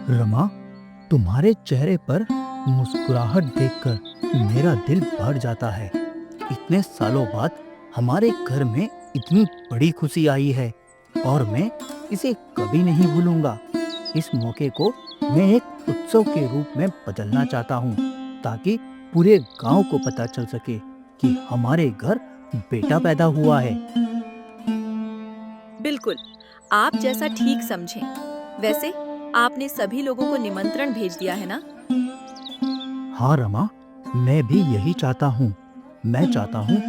रमा, तुम्हारे चेहरे पर मुस्कुराहट देखकर मेरा दिल भर जाता है। इतने सालों बाद हमारे घर में इतनी बड़ी खुशी आई है और मैं इसे कभी नहीं भूलूंगा। इस मौके को मैं एक उत्सव के रूप में बदलना चाहता हूँ ताकि पूरे गांव को पता चल सके कि हमारे घर बेटा पैदा हुआ है। बिल्कुल, आप जैसा ठीक समझें। वैसे आपने सभी लोगों को निमंत्रण भेज दिया है ना? हाँ रमा, मैं भी यही चाहता हूँ। मैं चाहता हूँ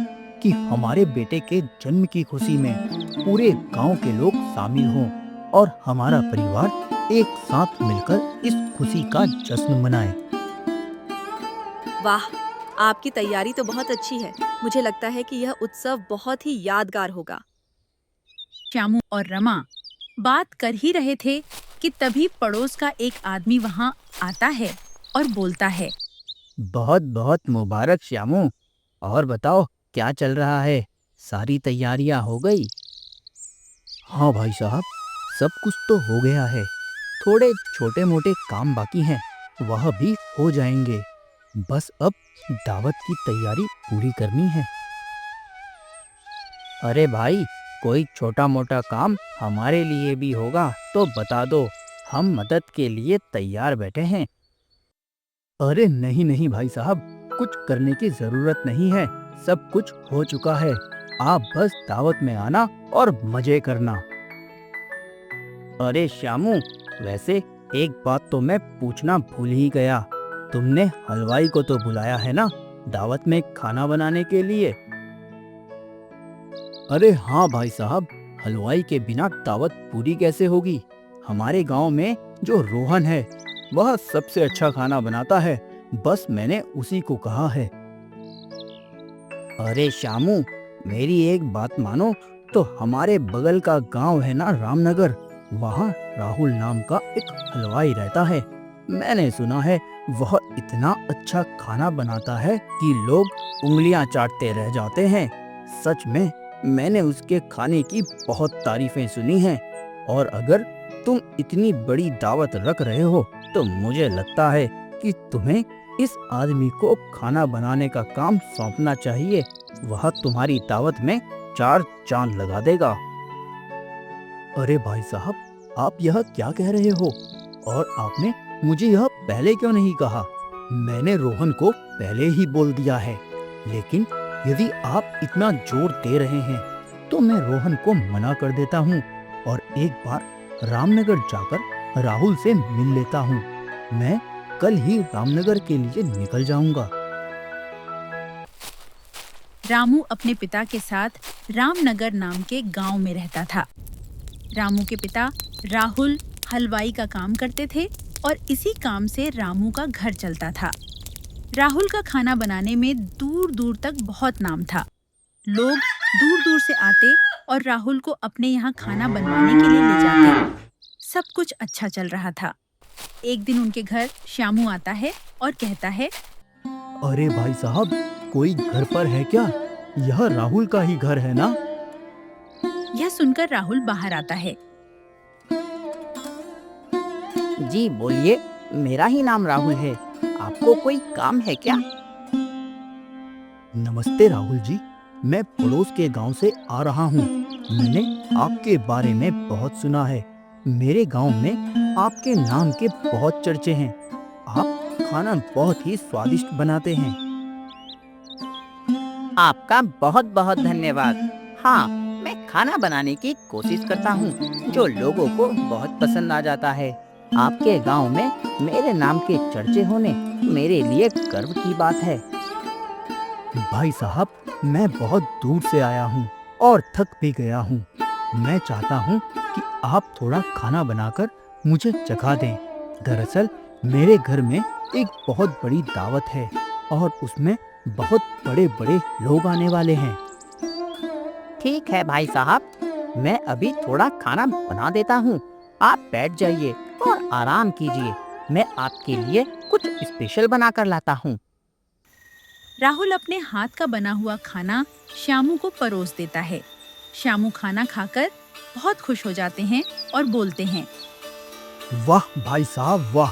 कि हमारे बेटे के जन्म की खुशी में पूरे गांव के लोग शामिल हों और हमारा परिवार एक साथ मिलकर इस खुशी का जश्न मनाए। वाह, आपकी तैयारी तो बहुत अच्छी है। मुझे लगता है कि यह उत्सव बहुत ही यादगार होगा। श्यामू और रमा बात कर ही रहे थे कि तभी पड़ोस का एक आदमी वहां आता है और बोलता है। बहुत बहुत मुबारक श्यामू। और बताओ क्या चल रहा है? सारी तैयारियां हो गई? हाँ भाई साहब, सब कुछ तो हो गया है। थोड़े छोटे मोटे काम बाकी हैं, वह भी हो जाएंगे। बस अब दावत की तैयारी पूरी करनी है। अरे भाई, कोई छोटा मोटा काम हमारे लिए भी होगा तो बता दो, हम मदद के लिए तैयार बैठे हैं। अरे नहीं नहीं भाई साहब, कुछ करने की जरूरत नहीं है। सब कुछ हो चुका है। आप बस दावत में आना और मजे करना। अरे श्यामू, वैसे एक बात तो मैं पूछना भूल ही गया। तुमने हलवाई को तो बुलाया है ना दावत में खाना बनाने के लिए? अरे हाँ भाई साहब, हलवाई के बिना दावत पूरी कैसे होगी? हमारे गांव में जो रोहन है वह सबसे अच्छा खाना बनाता है। बस मैंने उसी को कहा है। अरे श्यामू, मेरी एक बात मानो तो हमारे बगल का गांव है ना रामनगर, वहाँ राहुल नाम का एक हलवाई रहता है। मैंने सुना है वह इतना अच्छा खाना बनाता है कि लोग उंगलियां चाटते रह जाते हैं। सच में मैंने उसके खाने की बहुत तारीफें सुनी हैं। और अगर तुम इतनी बड़ी दावत रख रहे हो तो मुझे लगता है कि तुम्हें इस आदमी को खाना बनाने का काम सौंपना चाहिए। वह तुम्हारी दावत में 4 चांद लगा देगा। अरे भाई साहब, आप यह क्या कह रहे हो? और आपने मुझे यह पहले क्यों नहीं कहा? मैंने रोहन को पहले ही बोल दिया है। लेकिन यदि आप इतना जोर दे रहे हैं तो मैं रोहन को मना कर देता हूँ और एक बार रामनगर जाकर राहुल से मिल लेता हूँ। मैं कल ही रामनगर के लिए निकल जाऊंगा। रामू अपने पिता के साथ रामनगर नाम के गांव में रहता था। रामू के पिता राहुल हलवाई का काम करते थे और इसी काम से रामू का घर चलता था। राहुल का खाना बनाने में दूर दूर तक बहुत नाम था। लोग दूर दूर से आते और राहुल को अपने यहाँ खाना बनवाने के लिए ले जाते। सब कुछ अच्छा चल रहा था। एक दिन उनके घर श्यामू आता है और कहता है। अरे भाई साहब, कोई घर पर है क्या? यह राहुल का ही घर है ना? यह सुनकर राहुल बाहर आता है। जी बोलिए, मेरा ही नाम राहुल है। आपको कोई काम है क्या? नमस्ते राहुल जी, मैं पड़ोस के गांव से आ रहा हूँ। मैंने आपके बारे में बहुत सुना है। मेरे गांव में आपके नाम के बहुत चर्चे हैं। आप खाना बहुत ही स्वादिष्ट बनाते हैं। आपका बहुत बहुत धन्यवाद। हाँ, मैं खाना बनाने की कोशिश करता हूँ जो लोगों को बहुत पसंद आ जाता है। आपके गांव में मेरे नाम के चर्चे होने मेरे लिए गर्व की बात है। भाई साहब, मैं बहुत दूर से आया हूँ और थक भी गया हूँ। मैं चाहता हूँ कि आप थोड़ा खाना बनाकर मुझे चखा दें। दरअसल मेरे घर में एक बहुत बड़ी दावत है और उसमें बहुत बड़े बड़े लोग आने वाले हैं। ठीक है भाई साहब, मैं अभी थोड़ा खाना बना देता हूँ। आप बैठ जाइए और आराम कीजिए। मैं आपके लिए कुछ कुछ स्पेशल बना कर लाता हूँ। राहुल अपने हाथ का बना हुआ खाना श्यामू को परोस देता है। श्यामू खाना खाकर बहुत खुश हो जाते हैं और बोलते हैं, वाह भाई साहब वाह,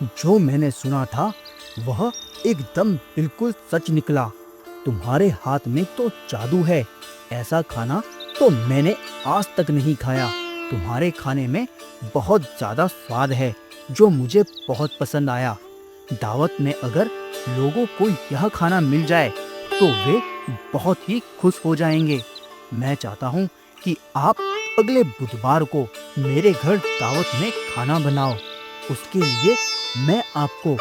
जो मैंने सुना था वह एकदम बिल्कुल सच निकला। तुम्हारे हाथ में तो जादू है। ऐसा खाना तो मैंने आज तक नहीं खाया। तुम्हारे खाने में बहुत ज़्यादा स्वाद है जो मुझे बहुत पसंद आया। दावत में अगर लोगों को यह खाना मिल जाए तो वे बहुत ही खुश हो जाएंगे। मैं चाहता हूँ कि आप अगले बुधवार को मेरे घर दावत में खाना बनाओ। उसके लिए मैं आपको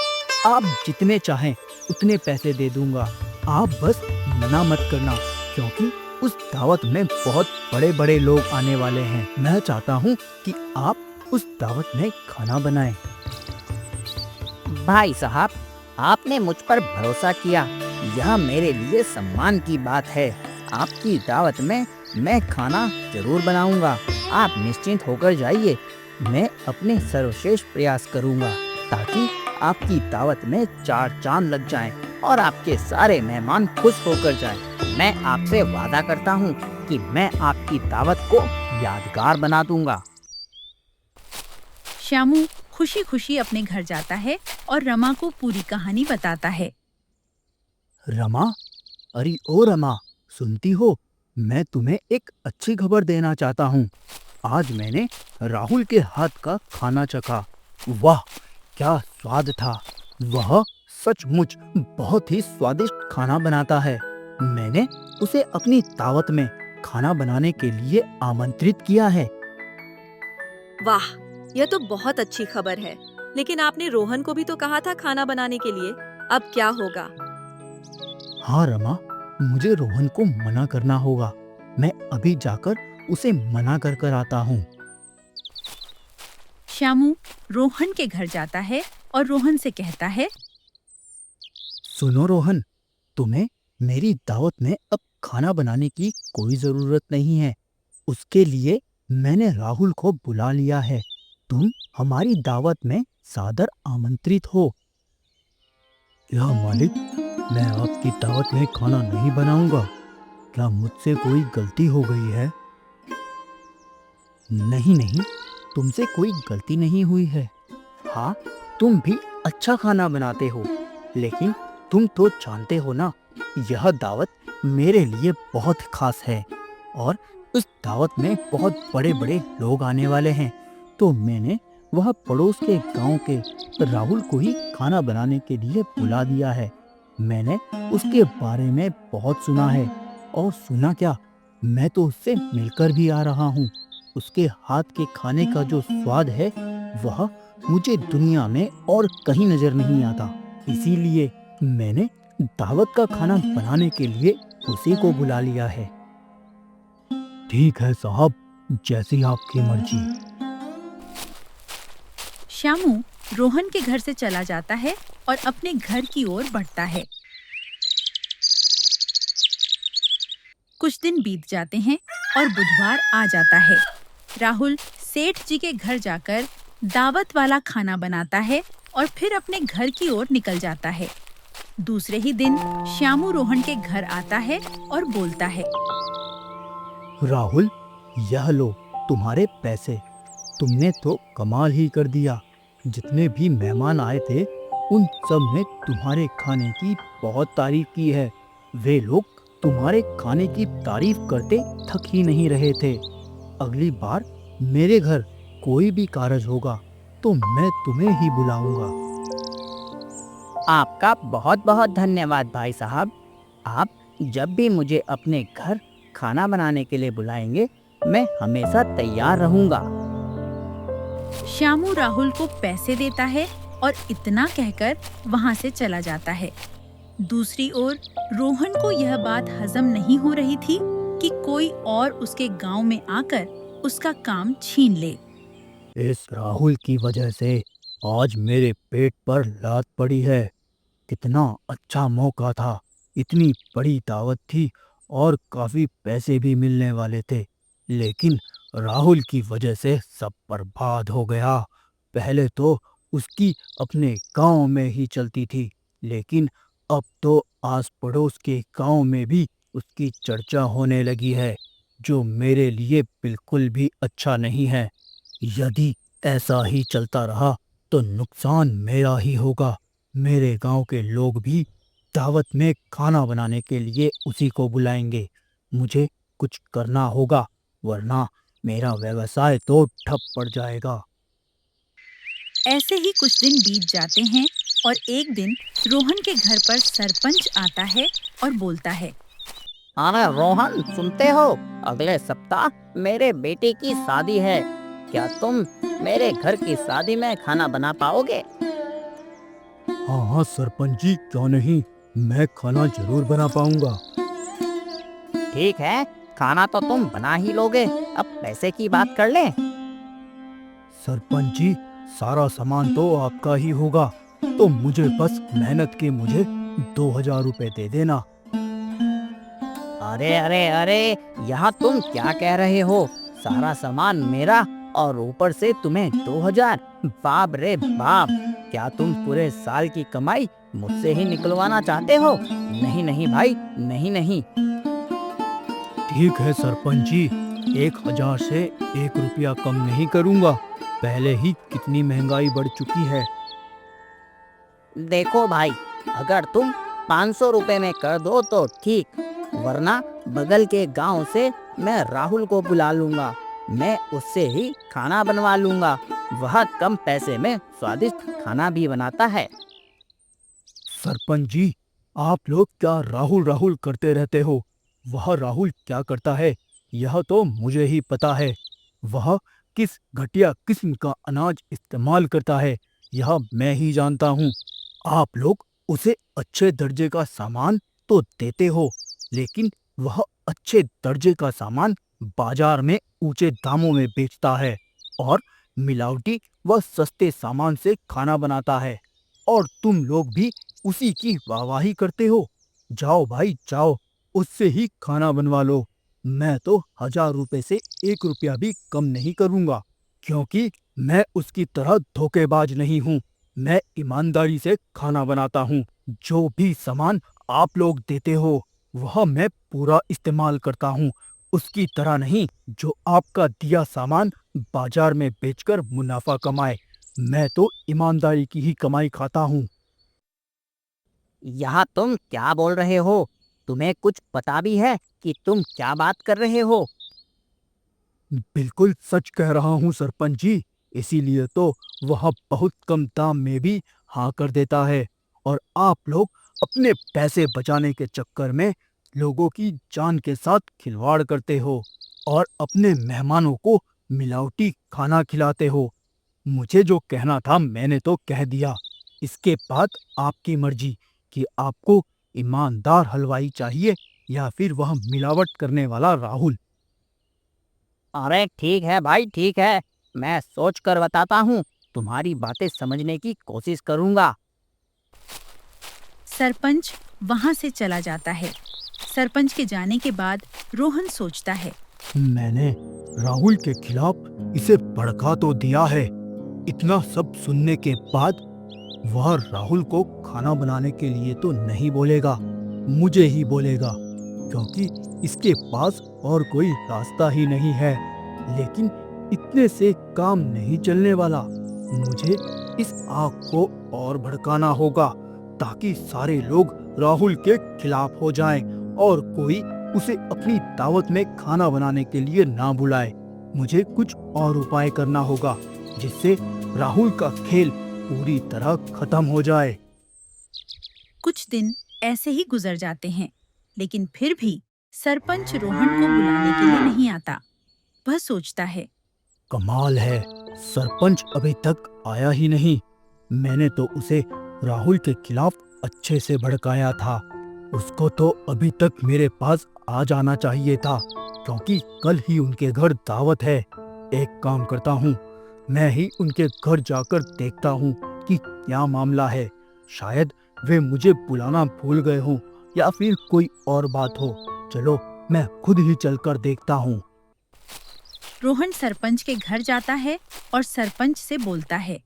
आप जितने चाहें उतने पैसे दे दूंगा। आप बस मना मत करना, क्योंकि उस दावत में बहुत बड़े बड़े लोग आने वाले हैं। मैं चाहता हूँ कि आप उस दावत में खाना बनाएं। भाई साहब, आपने मुझ पर भरोसा किया, यह मेरे लिए सम्मान की बात है। आपकी दावत में मैं खाना जरूर बनाऊंगा। आप निश्चिंत होकर जाइए। मैं अपने सर्वश्रेष्ठ प्रयास करूंगा ताकि आपकी दावत में 4 चांद लग जाएं और आपके सारे मेहमान खुश होकर जाएं। मैं आपसे वादा करता हूं कि मैं आपकी दावत को यादगार बना दूंगा। श्यामू खुशी खुशी अपने घर जाता है और रमा को पूरी कहानी बताता है। रमा, अरे ओ रमा, सुनती हो? मैं तुम्हें एक अच्छी खबर देना चाहता हूँ। आज मैंने राहुल के हाथ का खाना चखा। वाह, क्या स्वाद था! वह सचमुच बहुत ही स्वादिष्ट खाना बनाता है। मैंने उसे अपनी दावत में खाना बनाने के लिए आमंत्रित किया है। वाह, यह तो बहुत अच्छी खबर है। लेकिन आपने रोहन को भी तो कहा था खाना बनाने के लिए। अब क्या होगा? हाँ रमा, मुझे रोहन को मना करना होगा। मैं अभी जाकर उसे मना कर कर आता हूँ। श्यामू रोहन के घर जाता है और रोहन से कहता है, सुनो रोहन, तुम्हें मेरी दावत में अब खाना बनाने की कोई जरूरत नहीं है। उसके लिए मैंने राहुल को बुला लिया है। तुम हमारी दावत में सादर आमंत्रित हो। क्या मालिक, मैं आपकी दावत में खाना नहीं बनाऊंगा? क्या मुझसे कोई गलती हो गई है? नहीं नहीं, तुमसे कोई गलती नहीं हुई है। हाँ, तुम भी अच्छा खाना बनाते हो, लेकिन तुम तो जानते हो ना, यह दावत मेरे लिए बहुत खास है और उस दावत में बहुत बड़े बड़े लोग आने वाले हैं। तो मैंने वह पड़ोस के गांव के राहुल को ही खाना बनाने के लिए बुला दिया है। मैंने उसके बारे में बहुत सुना है, और सुना क्या, मैं तो उससे मिलकर भी आ रहा हूँ। उसके हाथ के खाने का जो स्वाद है वह मुझे दुनिया में और कहीं नजर नहीं आता। इसीलिए मैंने दावत का खाना बनाने के लिए उसी को बुला लिया है। ठीक है साहब, जैसी आपकी मर्जी। श्यामू रोहन के घर से चला जाता है और अपने घर की ओर बढ़ता है। कुछ दिन बीत जाते हैं और बुधवार आ जाता है। राहुल सेठ जी के घर जाकर दावत वाला खाना बनाता है और फिर अपने घर की ओर निकल जाता है। दूसरे ही दिन श्यामू रोहन के घर आता है और बोलता है, राहुल, यह लो तुम्हारे पैसे। तुमने तो कमाल ही कर दिया। जितने भी मेहमान आए थे उन सब ने तुम्हारे खाने की बहुत तारीफ की है। वे लोग तुम्हारे खाने की तारीफ करते थक ही नहीं रहे थे। अगली बार मेरे घर कोई भी कारज होगा तो मैं तुम्हें ही बुलाऊंगा। आपका बहुत बहुत धन्यवाद भाई साहब। आप जब भी मुझे अपने घर खाना बनाने के लिए बुलाएंगे, मैं हमेशा तैयार रहूंगा। श्यामू राहुल को पैसे देता है और इतना कहकर वहाँ से चला जाता है। दूसरी ओर रोहन को यह बात हजम नहीं हो रही थी कि कोई और उसके गांव में आकर उसका काम छीन ले। इस राहुल की वजह से आज मेरे पेट पर लात पड़ी है। कितना अच्छा मौका था, इतनी बड़ी दावत थी और काफी पैसे भी मिलने वाले थे, लेकिन राहुल की वजह से सब बर्बाद हो गया। पहले तो उसकी अपने गांव में ही चलती थी, लेकिन अब तो आस पड़ोस के गांव में भी उसकी चर्चा होने लगी है, जो मेरे लिए बिल्कुल भी अच्छा नहीं है। यदि ऐसा ही चलता रहा तो नुकसान मेरा ही होगा। मेरे गांव के लोग भी दावत में खाना बनाने के लिए उसी को बुलाएंगे। मुझे कुछ करना होगा, वरना मेरा व्यवसाय तो ठप पड़ जाएगा। ऐसे ही कुछ दिन बीत जाते हैं और एक दिन रोहन के घर पर सरपंच आता है और बोलता है। अरे रोहन, सुनते हो? अगले सप्ताह मेरे बेटे की शादी है। क्या तुम मेरे घर की शादी में खाना बना पाओगे? हाँ हाँ सरपंच जी, क्यों नहीं, मैं खाना जरूर बना पाऊंगा। ठीक है, खाना तो तुम बना ही लोगे। अब पैसे की बात कर लें। सरपंच जी, सारा सामान तो आपका ही होगा, तो मुझे बस मेहनत के मुझे 2000 रुपए दे देना। अरे अरे अरे, यहाँ तुम क्या कह रहे हो? सारा सामान मेरा और ऊपर से तुम्हें 2000? बाप रे बाप! क्या तुम पूरे साल की कमाई मुझसे ही निकलवाना चाहते हो? नहीं नहीं भाई, नहीं नहीं। ठीक है सरपंच जी, 1000 से 1 रुपया कम नहीं करूंगा। पहले ही कितनी महंगाई बढ़ चुकी है। देखो भाई, अगर तुम 500 रुपए में कर दो तो ठीक, वरना बगल के गांव से मैं राहुल को बुला लूंगा। मैं उससे ही खाना बनवा लूंगा। वह कम पैसे में स्वादिष्ट खाना भी बनाता है। सरपंच जी, आप लोग क्या राहुल राहुल करते रहते हो? वह राहुल क्या करता है, यह तो मुझे ही पता है। वह किस घटिया किस्म का अनाज इस्तेमाल करता है, यह मैं ही जानता हूँ। आप लोग उसे अच्छे दर्जे का सामान तो देते हो, लेकिन वह अच्छे दर्जे का सामान बाजार में ऊंचे दामों में बेचता है और मिलावटी व सस्ते सामान से खाना बनाता है, और तुम लोग भी उसी की वाहवाही करते हो। जाओ भाई जाओ, उससे ही खाना बनवा लो। मैं तो 1000 रुपए से 1 रुपया भी कम नहीं करूंगा, क्योंकि मैं उसकी तरह धोखेबाज नहीं हूँ। मैं ईमानदारी से खाना बनाता हूँ। जो भी सामान आप लोग देते हो वह मैं पूरा इस्तेमाल करता हूँ, उसकी तरह नहीं जो आपका दिया सामान बाजार में बेचकर मुनाफा कमाए। मैं तो ईमानदारी की ही कमाई खाता हूँ। यहाँ तुम क्या बोल रहे हो? तुम्हें कुछ पता भी है कि तुम क्या बात कर रहे हो? बिल्कुल सच कह रहा हूँ सरपंच जी, इसीलिए तो वह बहुत कम दाम में भी हाँ कर देता है, और आप लोग अपने पैसे बचाने के चक्कर में लोगों की जान के साथ खिलवाड़ करते हो और अपने मेहमानों को मिलावटी खाना खिलाते हो। मुझे जो कहना था मैंने तो कह दिया। इसके बाद आपकी मर्जी कि आपको ईमानदार हलवाई चाहिए या फिर वह मिलावट करने वाला राहुल। अरे ठीक है भाई, ठीक है। मैं सोच कर बताता हूँ। तुम्हारी बातें समझने की कोशिश करूँगा। सरपंच वहां से चला जाता है। सरपंच के जाने के बाद रोहन सोचता है। मैंने राहुल के खिलाफ इसे भड़का तो दिया है। इतना सब सुनने के बाद वह राहुल को खाना बनाने के लिए तो नहीं बोलेगा, मुझे ही बोलेगा, क्योंकि इसके पास और कोई रास्ता ही नहीं है। लेकिन इतने से काम नहीं चलने वाला। मुझे इस आग को और भड़काना होगा, ताकि सारे लोग राहुल के खिलाफ हो जाएं और कोई उसे अपनी दावत में खाना बनाने के लिए ना बुलाए। मुझे कुछ और उपाय करना होगा, जिससे राहुल का खेल पूरी तरह खत्म हो जाए। कुछ दिन ऐसे ही गुजर जाते हैं, लेकिन फिर भी सरपंच रोहन को बुलाने के लिए नहीं आता। वह सोचता है। कमाल है, सरपंच अभी तक आया ही नहीं। मैंने तो उसे राहुल के खिलाफ अच्छे से भड़काया था। उसको तो अभी तक मेरे पास आ जाना चाहिए था, क्योंकि कल ही उनके घर दावत है। एक काम करता हूँ, मैं ही उनके घर जाकर देखता हूँ कि क्या मामला है। शायद वे मुझे बुलाना भूल गए हों या फिर कोई और बात हो। चलो मैं खुद ही चलकर देखता हूँ। रोहन सरपंच के घर जाता है और सरपंच से बोलता है।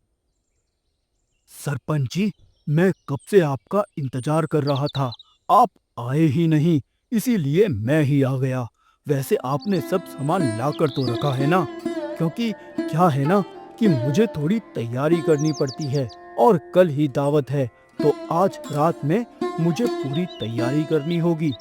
सरपंच जी, मैं कब से आपका इंतजार कर रहा था। आप आए ही नहीं, इसीलिए मैं ही आ गया। वैसे आपने सब सामान लाकर तो रखा है ना? क्योंकि क्या है ना कि मुझे थोड़ी तैयारी करनी पड़ती है और कल ही दावत है, तो आज रात में मुझे पूरी तैयारी करनी होगी।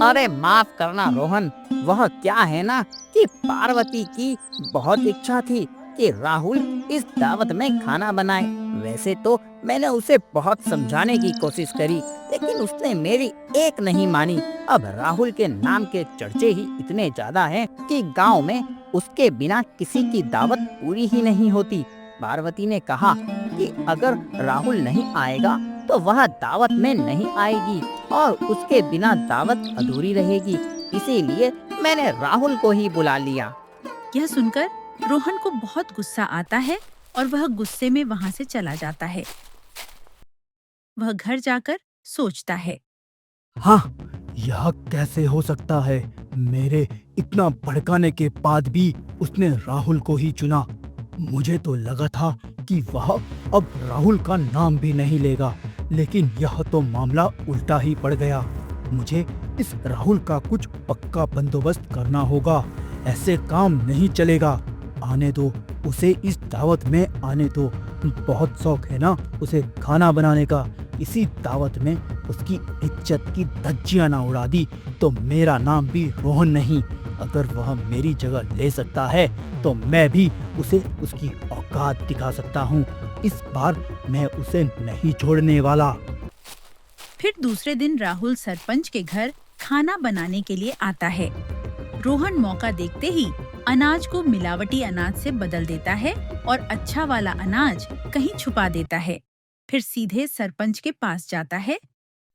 अरे माफ करना रोहन, वह क्या है ना कि पार्वती की बहुत इच्छा थी कि राहुल इस दावत में खाना बनाए। वैसे तो मैंने उसे बहुत समझाने की कोशिश करी, लेकिन उसने मेरी एक नहीं मानी। अब राहुल के नाम के चर्चे ही इतने ज्यादा हैं कि गांव में उसके बिना किसी की दावत पूरी ही नहीं होती। पार्वती ने कहा कि अगर राहुल नहीं आएगा तो वह दावत में नहीं आएगी और उसके बिना दावत अधूरी रहेगी। इसीलिए मैंने राहुल को ही बुला लिया। यह सुनकर रोहन को बहुत गुस्सा आता है और वह गुस्से में वहां से चला जाता है। वह घर जाकर सोचता है। हाँ, यह कैसे हो सकता है? मेरे इतना भड़काने के बाद भी उसने राहुल को ही चुना। मुझे तो लगा था कि वह अब राहुल का नाम भी नहीं लेगा, लेकिन यह तो मामला उल्टा ही पड़ गया। मुझे इस राहुल का कुछ पक्का बंदोबस्त करना होगा। ऐसे काम नहीं चलेगा। आने दो, उसे इस दावत में आने दो। बहुत शौक है ना उसे खाना बनाने का। इसी दावत में उसकी इज्जत की धज्जियां ना उड़ा दी तो मेरा नाम भी रोहन नहीं। अगर वह मेरी जगह ले सकता है तो मैं भी उसे उसकी औकात दिखा सकता हूँ। इस बार मैं उसे नहीं छोड़ने वाला। फिर दूसरे दिन राहुल सरपंच के घर खाना बनाने के लिए आता है। रोहन मौका देखते ही अनाज को मिलावटी अनाज से बदल देता है और अच्छा वाला अनाज कहीं छुपा देता है। फिर सीधे सरपंच के पास जाता है।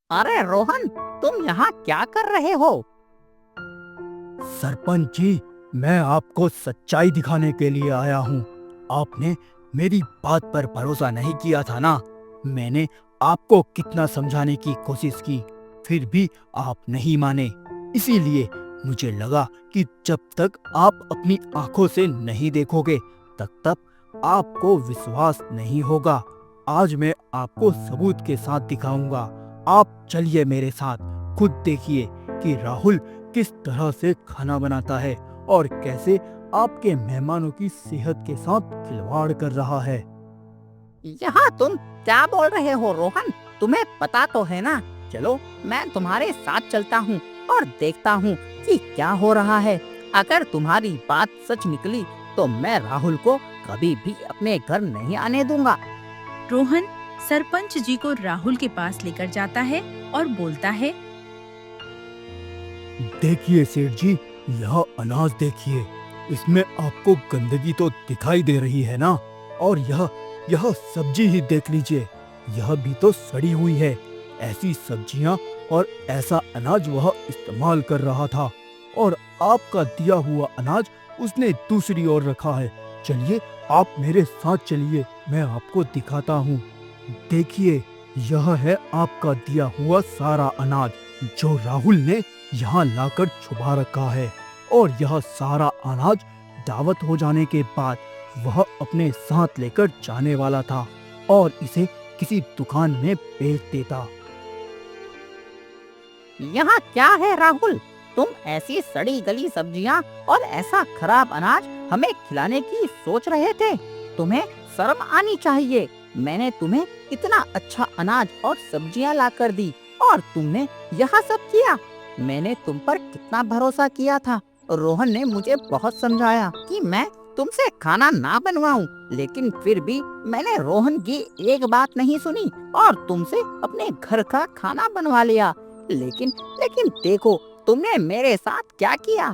अरे रोहन, तुम यहाँ क्या कर रहे हो? सरपंच जी, मैं आपको सच्चाई दिखाने के लिए आया हूँ। आपने मेरी बात पर भरोसा नहीं किया था ना। मैंने आपको कितना समझाने की कोशिश की, फिर भी आप नहीं माने। इसीलिए मुझे लगा कि जब तक आप अपनी आंखों से नहीं देखोगे तब तक आपको विश्वास नहीं होगा। आज मैं आपको सबूत के साथ दिखाऊंगा। आप चलिए मेरे साथ, खुद देखिए कि राहुल किस तरह से खाना बनाता है और कैसे आपके मेहमानों की सेहत के साथ खिलवाड़ कर रहा है। यहाँ तुम क्या बोल रहे हो रोहन? तुम्हें पता तो है ना। चलो मैं तुम्हारे साथ चलता हूँ और देखता हूँ कि क्या हो रहा है। अगर तुम्हारी बात सच निकली तो मैं राहुल को कभी भी अपने घर नहीं आने दूंगा। रोहन सरपंच जी को राहुल के पास लेकर जाता है और बोलता है। देखिए सेठ जी, यह अनाज देखिए। इसमें आपको गंदगी तो दिखाई दे रही है ना? और यह सब्जी ही देख लीजिए, यह भी तो सड़ी हुई है। ऐसी सब्जियां और ऐसा अनाज वह इस्तेमाल कर रहा था, और आपका दिया हुआ अनाज उसने दूसरी ओर रखा है। चलिए आप मेरे साथ चलिए, मैं आपको दिखाता हूँ। देखिए, यह है आपका दिया हुआ सारा अनाज जो राहुल ने यहाँ लाकर छुपा रखा है। और यह सारा अनाज दावत हो जाने के बाद वह अपने साथ लेकर जाने वाला था और इसे किसी दुकान में बेच देता। यहाँ क्या है राहुल? तुम ऐसी सड़ी गली सब्जियाँ और ऐसा खराब अनाज हमें खिलाने की सोच रहे थे? तुम्हें शर्म आनी चाहिए। मैंने तुम्हें इतना अच्छा अनाज और सब्जियाँ लाकर दी और तुमने यह सब किया। मैंने तुम पर कितना भरोसा किया था। रोहन ने मुझे बहुत समझाया कि मैं तुमसे खाना ना बनवाऊं, लेकिन फिर भी मैंने रोहन की एक बात नहीं सुनी और तुमसे अपने घर का खाना बनवा लिया। लेकिन देखो तुमने मेरे साथ क्या किया।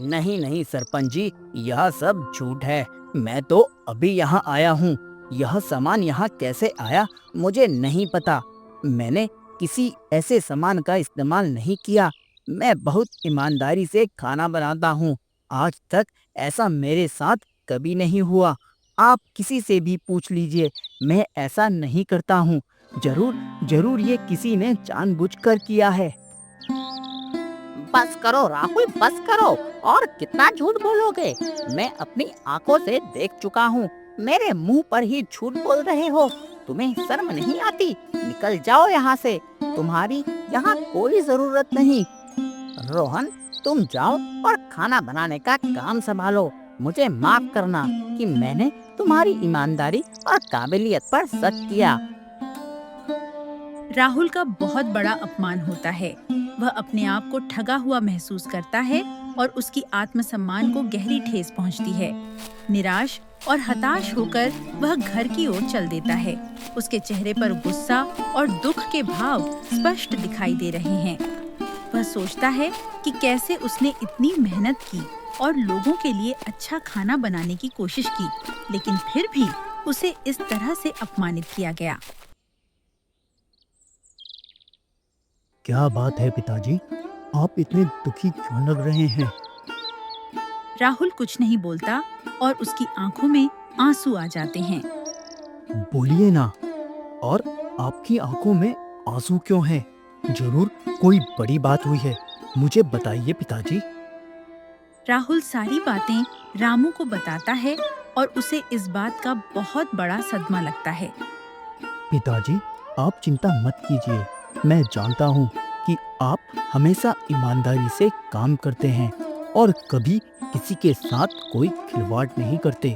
नहीं नहीं सरपंच जी, यह सब झूठ है। मैं तो अभी यहाँ आया हूँ। यह सामान यहाँ कैसे आया मुझे नहीं पता। मैंने किसी ऐसे सामान का इस्तेमाल नहीं किया। मैं बहुत ईमानदारी से खाना बनाता हूँ। आज तक ऐसा मेरे साथ कभी नहीं हुआ। आप किसी से भी पूछ लीजिए, मैं ऐसा नहीं करता हूँ। जरूर ये किसी ने जानबूझकर किया है। बस करो राहुल, बस करो। और कितना झूठ बोलोगे? मैं अपनी आंखों से देख चुका हूँ। मेरे मुंह पर ही झूठ बोल रहे हो। तुम्हें शर्म नहीं आती? निकल जाओ यहाँ से। तुम्हारी यहाँ कोई जरूरत नहीं। रोहन, तुम जाओ और खाना बनाने का काम संभालो। मुझे माफ करना कि मैंने तुम्हारी ईमानदारी और काबिलियत पर शक किया। राहुल का बहुत बड़ा अपमान होता है। वह अपने आप को ठगा हुआ महसूस करता है और उसकी आत्मसम्मान को गहरी ठेस पहुंचती है। निराश और हताश होकर वह घर की ओर चल देता है। उसके चेहरे पर गुस्सा और दुख के भाव स्पष्ट दिखाई दे रहे हैं। वह सोचता है कि कैसे उसने इतनी मेहनत की और लोगों के लिए अच्छा खाना बनाने की कोशिश की, लेकिन फिर भी उसे इस तरह से अपमानित किया गया। क्या बात है पिताजी, आप इतने दुखी क्यों लग रहे हैं? राहुल कुछ नहीं बोलता और उसकी आंखों में आंसू आ जाते हैं। बोलिए ना। और आपकी आंखों में आंसू क्यों हैं? जरूर कोई बड़ी बात हुई है, मुझे बताइए पिताजी। राहुल सारी बातें रामू को बताता है और उसे इस बात का बहुत बड़ा सदमा लगता है। पिताजी, आप चिंता मत कीजिए। मैं जानता हूँ कि आप हमेशा ईमानदारी से काम करते हैं और कभी किसी के साथ कोई खिलवाड़ नहीं करते।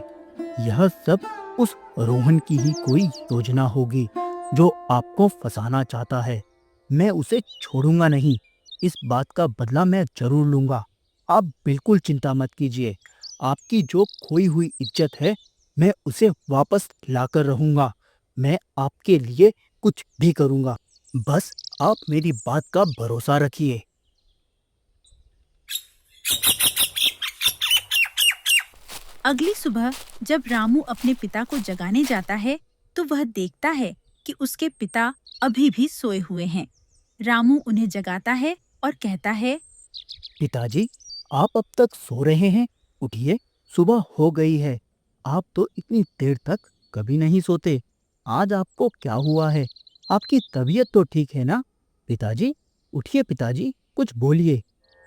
यह सब उस रोहन की ही कोई योजना होगी जो आपको फंसाना चाहता है। मैं उसे छोड़ूंगा नहीं। इस बात का बदला मैं जरूर लूंगा। आप बिल्कुल चिंता मत कीजिए। आपकी जो खोई हुई इज्जत है, मैं उसे वापस लाकर रहूंगा। मैं आपके लिए कुछ भी करूंगा। बस आप मेरी बात का भरोसा रखिए। अगली सुबह जब रामू अपने पिता को जगाने जाता है तो वह देखता है कि उसके पिता अभी भी सोए हुए हैं। रामू उन्हें जगाता है और कहता है, पिताजी, आप अब तक सो रहे हैं? उठिए, सुबह हो गई है। आप तो इतनी देर तक कभी नहीं सोते। आज आपको क्या हुआ है? आपकी तबीयत तो ठीक है ना? पिताजी, उठिए पिताजी, कुछ बोलिए।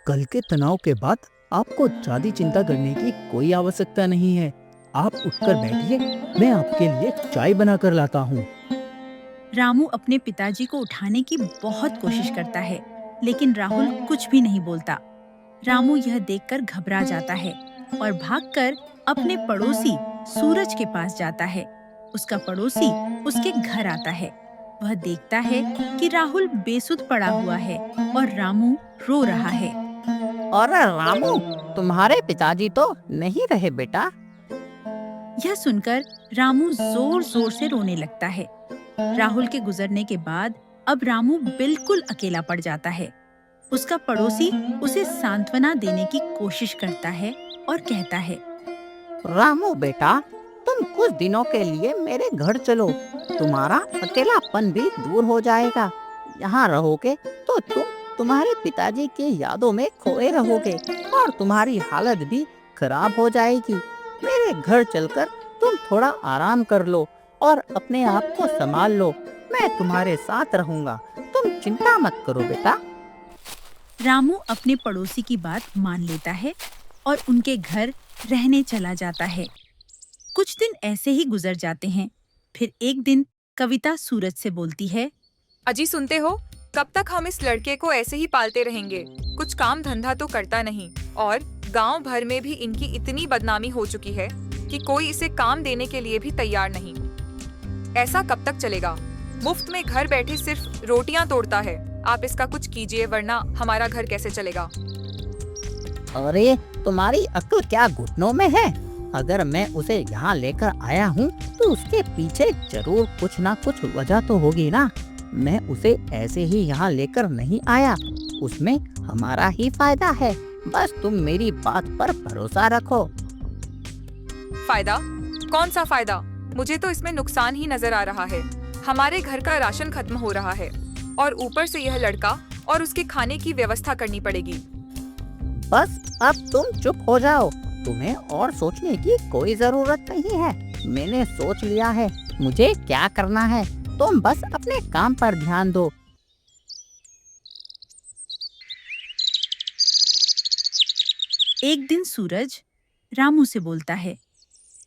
कल के तनाव के बाद आपको ज्यादा चिंता करने की कोई आवश्यकता नहीं है। आप उठकर बैठिए, मैं आपके लिए चाय बनाकर लाता हूँ। रामू अपने पिताजी को उठाने की बहुत कोशिश करता है, लेकिन राहुल कुछ भी नहीं बोलता। रामू यह देखकर घबरा जाता है और भागकर अपने पड़ोसी सूरज के पास जाता है। उसका पड़ोसी उसके घर आता है। वह देखता है कि राहुल बेसुध पड़ा हुआ है और रामू रो रहा है। और रामू, तुम्हारे पिताजी तो नहीं रहे बेटा। यह सुनकर रामू जोर जोर से रोने लगता है। राहुल के गुजरने के बाद अब रामू बिल्कुल अकेला पड़ जाता है। उसका पड़ोसी उसे सांत्वना देने की कोशिश करता है और कहता है, रामू बेटा, तुम कुछ दिनों के लिए मेरे घर चलो। तुम्हारा अकेलापन भी दूर हो जाएगा। यहाँ रहोगे तो तुम तुम्हारे पिताजी की यादों में खोए रहोगे और तुम्हारी हालत भी खराब हो जाएगी। मेरे घर चलकर तुम थोड़ा आराम कर लो और अपने आप को संभाल लो। मैं तुम्हारे साथ रहूंगा। तुम चिंता मत करो बेटा। रामू अपने पड़ोसी की बात मान लेता है और उनके घर रहने चला जाता है। कुछ दिन ऐसे ही गुजर जाते हैं। फिर एक दिन कविता सूरज से बोलती है, अजी सुनते हो, कब तक हम इस लड़के को ऐसे ही पालते रहेंगे? कुछ काम धंधा तो करता नहीं और गांव भर में भी इनकी इतनी बदनामी हो चुकी है कि कोई इसे काम देने के लिए भी तैयार नहीं। ऐसा कब तक चलेगा? मुफ्त में घर बैठे सिर्फ रोटियां तोड़ता है। आप इसका कुछ कीजिए, वरना हमारा घर कैसे चलेगा? अरे, तुम्हारी अक्ल क्या घुटनों में है? अगर मैं उसे यहाँ लेकर आया हूँ तो उसके पीछे जरूर कुछ ना कुछ वजह तो होगी ना। मैं उसे ऐसे ही यहाँ लेकर नहीं आया। उसमें हमारा ही फायदा है। बस तुम मेरी बात पर भरोसा रखो। फायदा? कौन सा फायदा? मुझे तो इसमें नुकसान ही नजर आ रहा है। हमारे घर का राशन खत्म हो रहा है और ऊपर से यह लड़का और उसके खाने की व्यवस्था करनी पड़ेगी। बस अब तुम चुप हो जाओ। तुम्हें और सोचने की कोई जरूरत नहीं है। मैंने सोच लिया है मुझे क्या करना है। तुम बस अपने काम पर ध्यान दो। एक दिन सूरज रामू से बोलता है,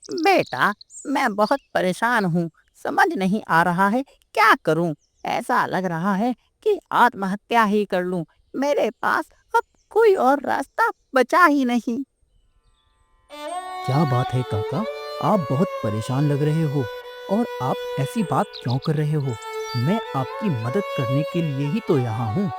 बेटा, मैं बहुत परेशान हूँ। समझ नहीं आ रहा है क्या करूँ। ऐसा लग रहा है कि आत्महत्या ही कर लूँ। मेरे पास अब कोई और रास्ता बचा ही नहीं। क्या बात है काका, आप बहुत परेशान लग रहे हो और आप ऐसी बात क्यों कर रहे हो? मैं आपकी मदद करने के लिए ही तो यहाँ हूँ।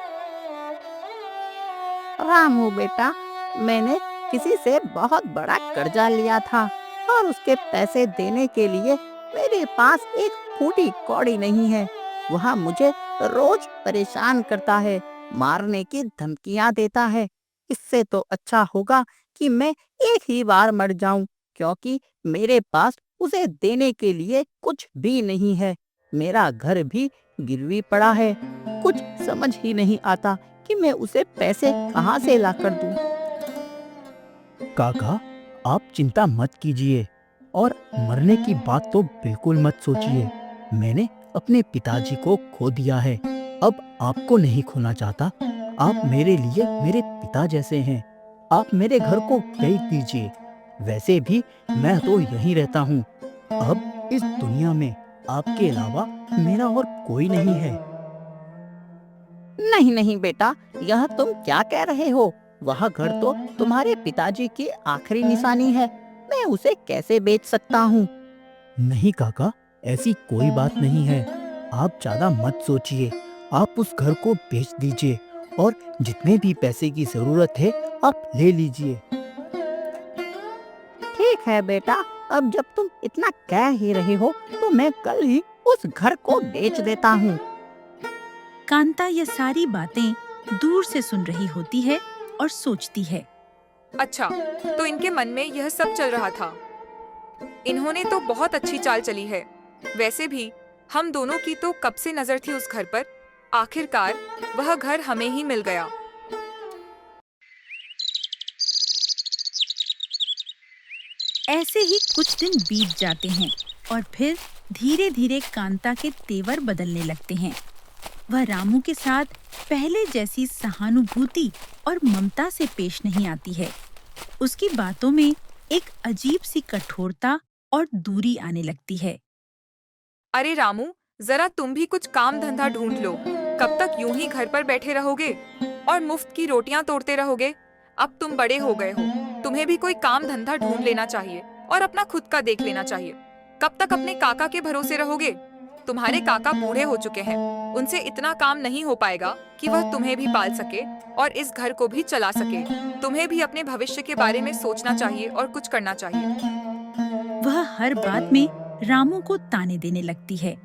रामू बेटा, मैंने किसी से बहुत बड़ा कर्जा लिया था और उसके पैसे देने के लिए मेरे पास एक फूटी कौड़ी नहीं है। वह मुझे रोज परेशान करता है, मारने की धमकियां देता है। इससे तो अच्छा होगा कि मैं एक ही बार मर जाऊं, क्योंकि मेरे पास उसे देने के लिए कुछ भी नहीं है। मेरा घर भी गिरवी पड़ा है। कुछ समझ ही नहीं आता कि मैं उसे पैसे कहाँ से ला कर दूं। काका, आप चिंता मत कीजिए और मरने की बात तो बिल्कुल मत सोचिए। मैंने अपने पिताजी को खो दिया है, अब आपको नहीं खोना चाहता। आप मेरे लिए मेरे पिता जैसे हैं। आप मेरे घर को बेच दीजिए। वैसे भी मैं तो यहीं रहता हूँ। अब इस दुनिया में आपके अलावा मेरा और कोई नहीं है। नहीं नहीं बेटा, यह तुम क्या कह रहे हो? वह घर तो तुम्हारे पिताजी की आखिरी निशानी है। मैं उसे कैसे बेच सकता हूँ? नहीं काका, ऐसी कोई बात नहीं है। आप ज्यादा मत सोचिए। आप उस घर को बेच दीजिए और जितने भी पैसे की जरूरत है आप ले लीजिए। ठीक है बेटा, अब जब तुम इतना कह ही रहे हो तो मैं कल ही उस घर को बेच देता हूँ। कांता ये सारी बातें दूर से सुन रही होती है और सोचती है। अच्छा, तो इनके मन में यह सब चल रहा था। इन्होंने तो बहुत अच्छी चाल चली है। वैसे भी हम दोनों की तो कब से नजर थी उस घर पर। आखिरकार वह घर हमें ही मिल गया। ऐसे ही कुछ दिन बीत जाते हैं और फिर धीरे धीरे कांता के तेवर बदलने लगते हैं। वह रामू के साथ पहले जैसी सहानुभूति और ममता से पेश नहीं आती है। उसकी बातों में एक अजीब सी कठोरता और दूरी आने लगती है। अरे रामू, जरा तुम भी कुछ काम धंधा ढूंढ लो। कब तक यूं ही घर पर बैठे रहोगे और मुफ्त की रोटियां तोड़ते रहोगे? अब तुम बड़े हो गए हो, तुम्हें भी कोई काम धंधा ढूंढ लेना चाहिए और अपना खुद का देख लेना चाहिए। कब तक अपने काका के भरोसे रहोगे? तुम्हारे काका बूढ़े हो चुके हैं, उनसे इतना काम नहीं हो पाएगा कि वह तुम्हें भी पाल सके और इस घर को भी चला सके। तुम्हें भी अपने भविष्य के बारे में सोचना चाहिए और कुछ करना चाहिए। वह हर बात में रामू को ताने देने लगती है